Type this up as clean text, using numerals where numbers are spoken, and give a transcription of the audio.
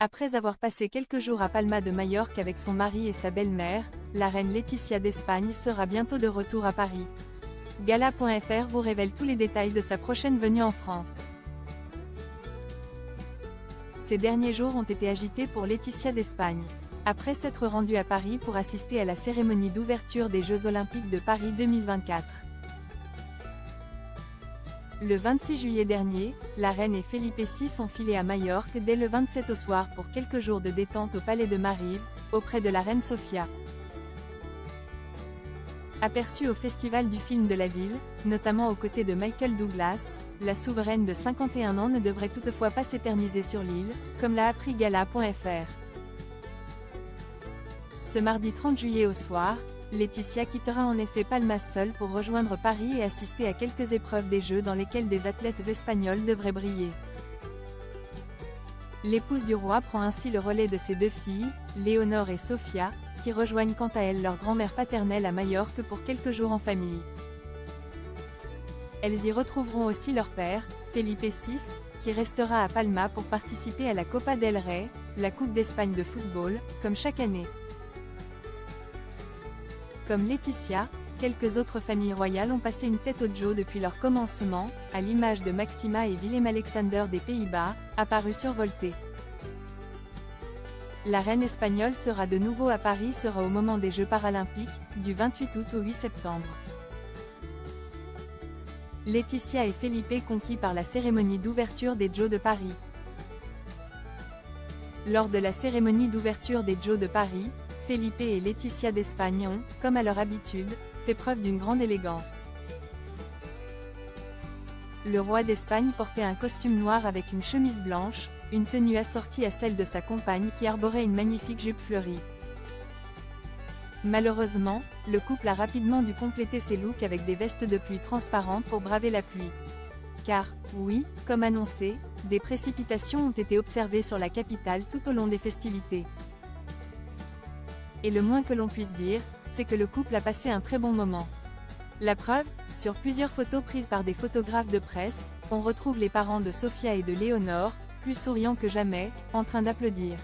Après avoir passé quelques jours à Palma de Majorque avec son mari et sa belle-mère, la reine Laetitia d'Espagne sera bientôt de retour à Paris. Gala.fr vous révèle tous les détails de sa prochaine venue en France. Ces derniers jours ont été agités pour Laetitia d'Espagne. Après s'être rendue à Paris pour assister à la cérémonie d'ouverture des Jeux Olympiques de Paris 2024. Le 26 juillet dernier, la reine et Felipe VI sont filés à Majorque dès le 27 au soir pour quelques jours de détente au palais de Marive, auprès de la reine Sofia. Aperçue au festival du film de la ville, notamment aux côtés de Michael Douglas, la souveraine de 51 ans ne devrait toutefois pas s'éterniser sur l'île, comme l'a appris Gala.fr. Ce mardi 30 juillet au soir, Laetitia quittera en effet Palma seule pour rejoindre Paris et assister à quelques épreuves des Jeux dans lesquelles des athlètes espagnols devraient briller. L'épouse du roi prend ainsi le relais de ses deux filles, Léonore et Sofia, qui rejoignent quant à elles leur grand-mère paternelle à Majorque pour quelques jours en famille. Elles y retrouveront aussi leur père, Felipe VI, qui restera à Palma pour participer à la Copa del Rey, la Coupe d'Espagne de football, comme chaque année. Comme Laetitia, quelques autres familles royales ont passé une tête au Jeux depuis leur commencement, à l'image de Maxima et Willem-Alexander des Pays-Bas, apparus survoltés. La reine espagnole sera de nouveau à Paris au moment des Jeux paralympiques, du 28 août au 8 septembre. Laetitia et Felipe conquis par la cérémonie d'ouverture des Jeux de Paris. Lors de la cérémonie d'ouverture des Jeux de Paris, Felipe et Laetitia d'Espagne ont, comme à leur habitude, fait preuve d'une grande élégance. Le roi d'Espagne portait un costume noir avec une chemise blanche, une tenue assortie à celle de sa compagne qui arborait une magnifique jupe fleurie. Malheureusement, le couple a rapidement dû compléter ses looks avec des vestes de pluie transparentes pour braver la pluie. Car, oui, comme annoncé, des précipitations ont été observées sur la capitale tout au long des festivités. Et le moins que l'on puisse dire, c'est que le couple a passé un très bon moment. La preuve, sur plusieurs photos prises par des photographes de presse, on retrouve les parents de Sofia et de Léonore, plus souriants que jamais, en train d'applaudir.